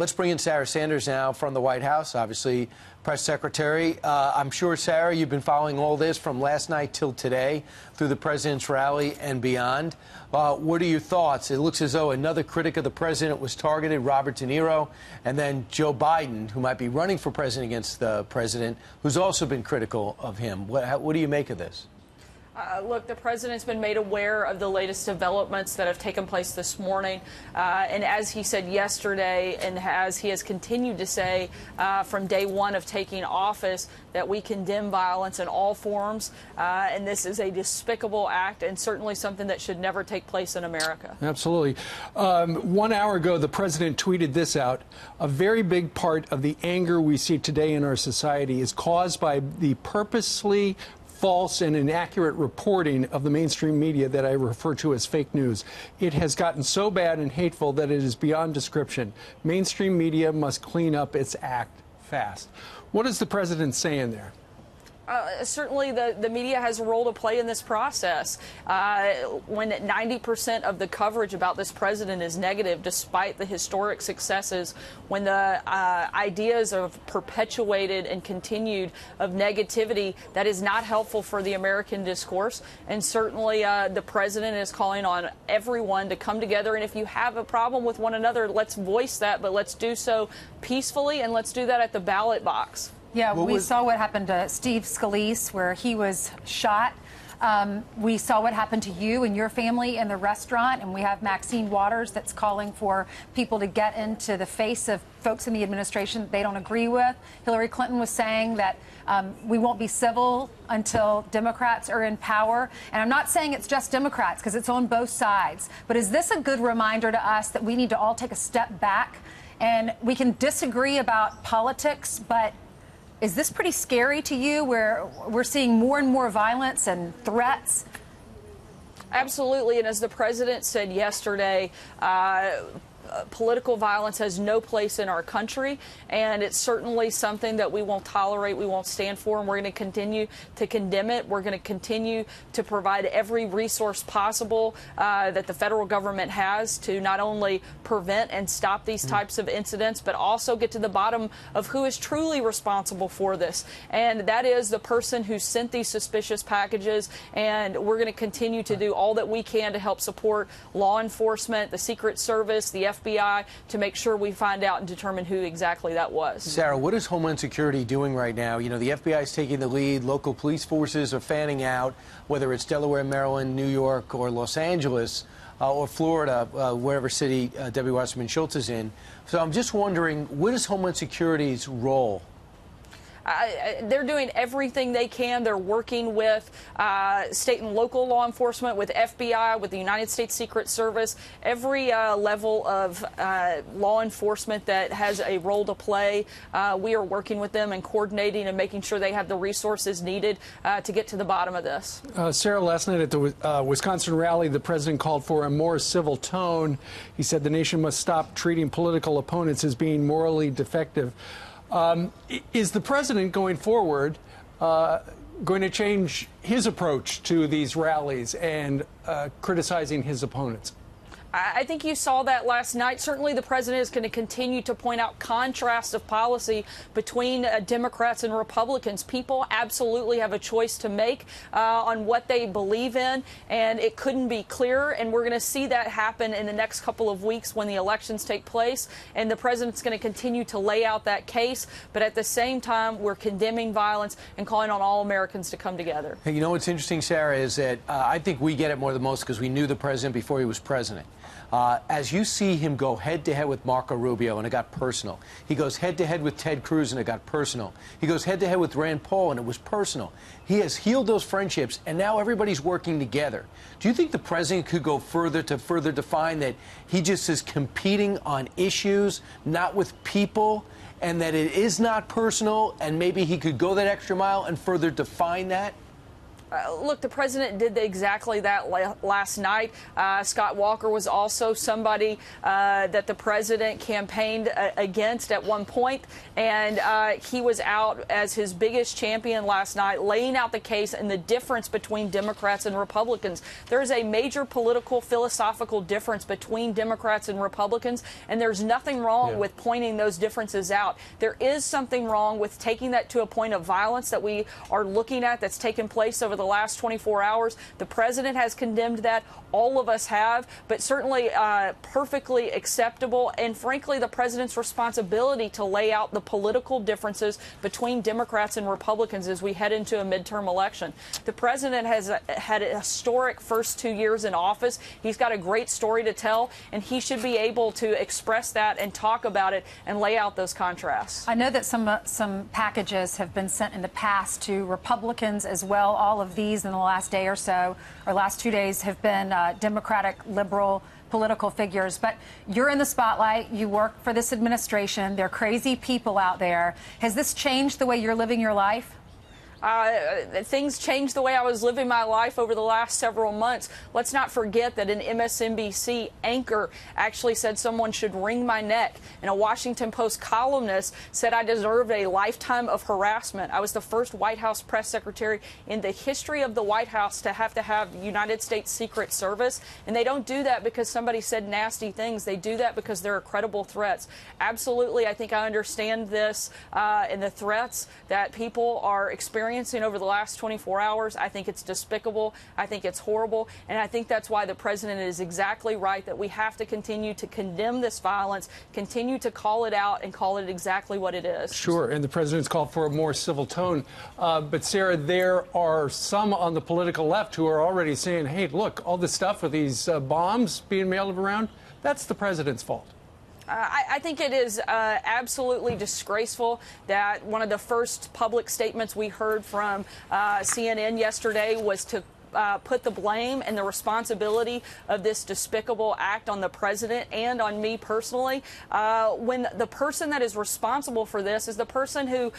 Let's bring in Sarah Sanders now from the White House, obviously press secretary. I'm sure, Sarah, you've been following all this from last night till today through the president's rally and beyond. What are your thoughts? It looks as though another critic of the president was targeted, Robert De Niro, and then Joe Biden, who might be running for president against the president, who's also been critical of him. What do you make of this? Look, the president's been made aware of the latest developments that have taken place this morning. And as he said yesterday, and as he has continued to say from day one of taking office, that we condemn violence in all forms. And this is a despicable act and certainly something that should never take place in America. Absolutely. 1 hour ago, the president tweeted this out. A very big part of the anger we see today in our society is caused by the purposely false and inaccurate reporting of the mainstream media that I refer to as fake news. It has gotten so bad and hateful that it is beyond description. Mainstream media must clean up its act fast. What is the president saying there? Certainly the media has a role to play in this process. When 90% of the coverage about this president is negative, despite the historic successes, when the ideas of perpetuated and continued of negativity, that is not helpful for the American discourse. And certainly the president is calling on everyone to come together. And if you have a problem with one another, let's voice that, but let's do so peacefully, and let's do that at the ballot box. Yeah, we saw what happened to Steve Scalise, where he was shot. We saw what happened to you and your family in the restaurant, and we have Maxine Waters that's calling for people to get into the face of folks in the administration that they don't agree with. Hillary Clinton was saying that we won't be civil until Democrats are in power. And I'm not saying it's just Democrats, because it's on both sides. But is this a good reminder to us that we need to all take a step back? And we can disagree about politics, but is this pretty scary to you, where we're seeing more and more violence and threats? Absolutely. And as the president said yesterday, political violence has no place in our country, and it's certainly something that we won't tolerate, we won't stand for, and we're going to continue to condemn it. We're going to continue to provide every resource possible that the federal government has to not only prevent and stop these types of incidents, but also get to the bottom of who is truly responsible for this. And that is the person who sent these suspicious packages, and we're going to continue to do all that we can to help support law enforcement, the Secret Service, the FBI, to make sure we find out and determine who exactly that was. Sarah, what is Homeland Security doing right now? You know, the FBI is taking the lead. Local police forces are fanning out, whether it's Delaware, Maryland, New York, or Los Angeles, or Florida, wherever city Debbie Wasserman Schultz is in. So I'm just wondering, what is Homeland Security's role? They're doing everything they can. They're working with state and local law enforcement, with FBI, with the United States Secret Service, every level of law enforcement that has a role to play. We are working with them and coordinating and making sure they have the resources needed to get to the bottom of this. Sarah, last night at the Wisconsin rally, the president called for a more civil tone. He said the nation must stop treating political opponents as being morally defective. Is the president going forward going to change his approach to these rallies and criticizing his opponents? I think you saw that last night. Certainly the president is going to continue to point out contrasts of policy between Democrats and Republicans. People absolutely have a choice to make on what they believe in, and it couldn't be clearer. And we're going to see that happen in the next couple of weeks when the elections take place. And the president's going to continue to lay out that case. But at the same time, we're condemning violence and calling on all Americans to come together. Hey, you know what's interesting, Sarah, is that I think we get it more than most because we knew the president before he was president. As you see him go head-to-head with Marco Rubio, and it got personal. He goes head-to-head with Ted Cruz, and it got personal. He goes head-to-head with Rand Paul, and it was personal. He has healed those friendships, and now everybody's working together. Do you think the president could go further to further define that he just is competing on issues, not with people, and that it is not personal, and maybe he could go that extra mile and further define that? Look, the president did exactly that last night. Scott Walker was also somebody that the president campaigned against at one point, and he was out as his biggest champion last night, laying out the case and the difference between Democrats and Republicans. There is a major political, philosophical difference between Democrats and Republicans, and there's nothing wrong with pointing those differences out. There is something wrong with taking that to a point of violence that we are looking at that's taken place over the last 24 hours. The president has condemned that. All of us have, but certainly perfectly acceptable. And frankly, the president's responsibility to lay out the political differences between Democrats and Republicans as we head into a midterm election. The president has had a historic first 2 years in office. He's got a great story to tell, and he should be able to express that and talk about it and lay out those contrasts. I know that some packages have been sent in the past to Republicans as well. All of these in the last day or so, or last 2 days, have been Democratic, liberal political figures. But you're in the spotlight. You work for this administration. There are crazy people out there. Has this changed the way you're living your life? Things changed the way I was living my life over the last several months. Let's not forget that an MSNBC anchor actually said someone should wring my neck, and a Washington Post columnist said I deserved a lifetime of harassment. I was the first White House press secretary in the history of the White House to have United States Secret Service, and they don't do that because somebody said nasty things. They do that because there are credible threats. Absolutely, I think I understand this and the threats that people are experiencing over the last 24 hours. I think it's despicable. I think it's horrible. And I think that's why the president is exactly right that we have to continue to condemn this violence, continue to call it out, and call it exactly what it is. Sure. And the president's called for a more civil tone. But, Sarah, there are some on the political left who are already saying, hey, look, all this stuff with these bombs being mailed around, that's the president's fault. I think it is absolutely disgraceful that one of the first public statements we heard from CNN yesterday was to put the blame and the responsibility of this despicable act on the president and on me personally, when the person that is responsible for this is the person who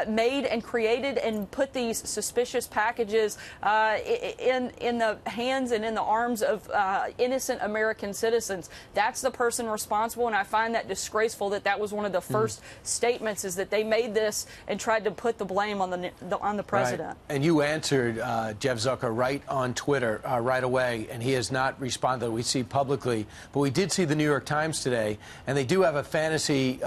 made and created and put these suspicious packages in the hands and in the arms of innocent American citizens. That's the person responsible, and I find that disgraceful that that was one of the first statements, is that they made this and tried to put the blame on the president. Right. And you answered Jeff Zucker right on Twitter right away, and he has not responded. We see publicly, but we did see the New York Times today, and they do have a fantasy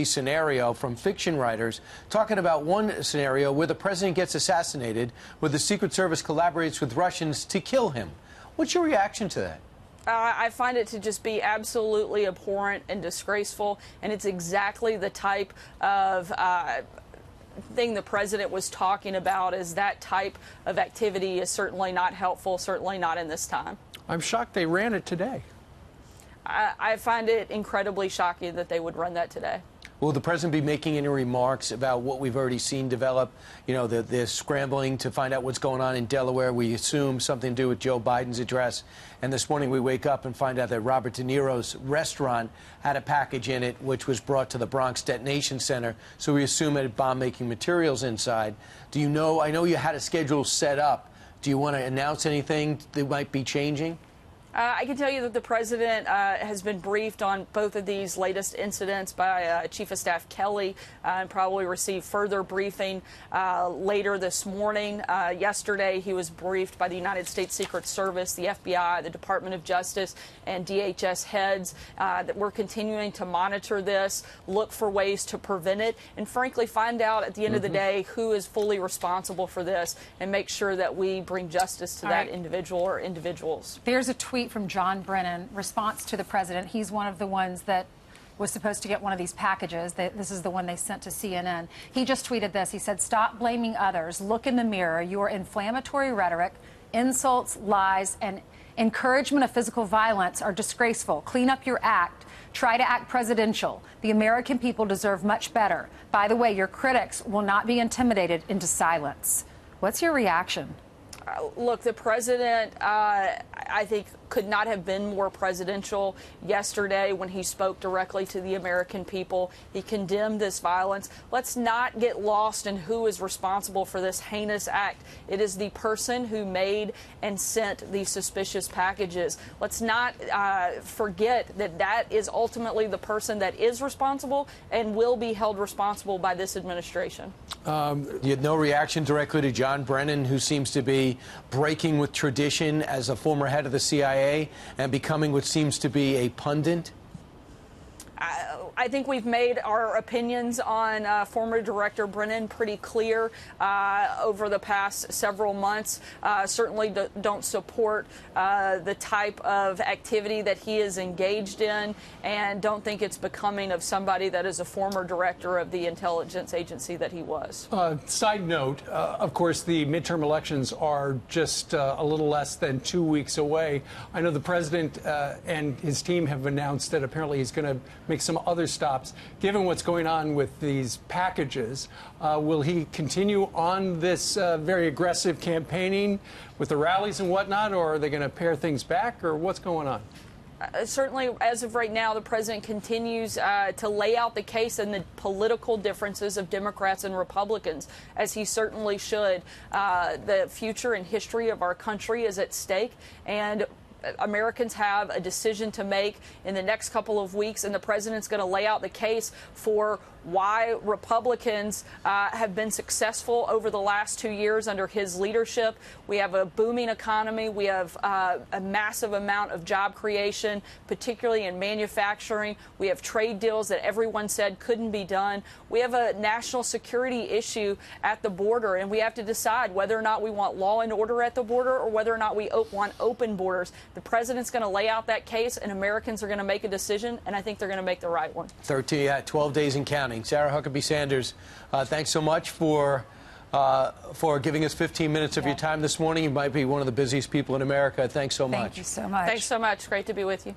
scenario from fiction writers talking about one scenario where the president gets assassinated, where the Secret Service collaborates with Russians to kill him. What's your reaction to that? I find it to just be absolutely abhorrent and disgraceful, and it's exactly the type of thing the president was talking about. Is that type of activity is certainly not helpful, certainly not in this time. I'm shocked they ran it today. I find it incredibly shocking that they would run that today. Will the president be making any remarks about what we've already seen develop? You know, the scrambling to find out what's going on in Delaware. We assume something to do with Joe Biden's address. And this morning we wake up and find out that Robert De Niro's restaurant had a package in it which was brought to the Bronx Detonation Center. So we assume it had bomb-making materials inside. Do you know, I know you had a schedule set up. Do you want to announce anything that might be changing? I can tell you that the president has been briefed on both of these latest incidents by Chief of Staff Kelly, and probably receive further briefing later this morning. Yesterday, he was briefed by the United States Secret Service, the FBI, the Department of Justice, and DHS heads that we're continuing to monitor this, look for ways to prevent it, and frankly find out at the end of the day who is fully responsible for this, and make sure that we bring justice to that individual or individuals. There's a tweet from John Brennan, response to the president. He's one of the ones that was supposed to get one of these packages. This is the one they sent to CNN. He just tweeted this. He said, "Stop blaming others. Look in the mirror. Your inflammatory rhetoric, insults, lies, and encouragement of physical violence are disgraceful. Clean up your act. Try to act presidential. The American people deserve much better. By the way, your critics will not be intimidated into silence." What's your reaction? Look, the president, I think, could not have been more presidential yesterday when he spoke directly to the American people. He condemned this violence. Let's not get lost in who is responsible for this heinous act. It is the person who made and sent these suspicious packages. Let's not forget that that is ultimately the person that is responsible and will be held responsible by this administration. You had no reaction directly to John Brennan, who seems to be breaking with tradition as a former head of the CIA and becoming what seems to be a pundit? I think we've made our opinions on former Director Brennan pretty clear over the past several months. Certainly don't support the type of activity that he is engaged in, and don't think it's becoming of somebody that is a former director of the intelligence agency that he was. Side note, of course, the midterm elections are just a little less than 2 weeks away. I know the president and his team have announced that apparently he's going to make some other stops. Given what's going on with these packages, will he continue on this very aggressive campaigning with the rallies and whatnot, or are they going to pare things back, or what's going on? Certainly, as of right now, the president continues to lay out the case and the political differences of Democrats and Republicans, as he certainly should. The future and history of our country is at stake, and Americans have a decision to make in the next couple of weeks, and the president's going to lay out the case for why Republicans have been successful over the last 2 years under his leadership. We have a booming economy. We have a massive amount of job creation, particularly in manufacturing. We have trade deals that everyone said couldn't be done. We have a national security issue at the border, and we have to decide whether or not we want law and order at the border or whether or not we want open borders. The president's going to lay out that case, and Americans are going to make a decision, and I think they're going to make the right one. 12 days and counting. Sarah Huckabee Sanders, thanks so much for giving us 15 minutes of your time this morning. You might be one of the busiest people in America. Thanks so much. Thank you so much. Thanks so much. Great to be with you.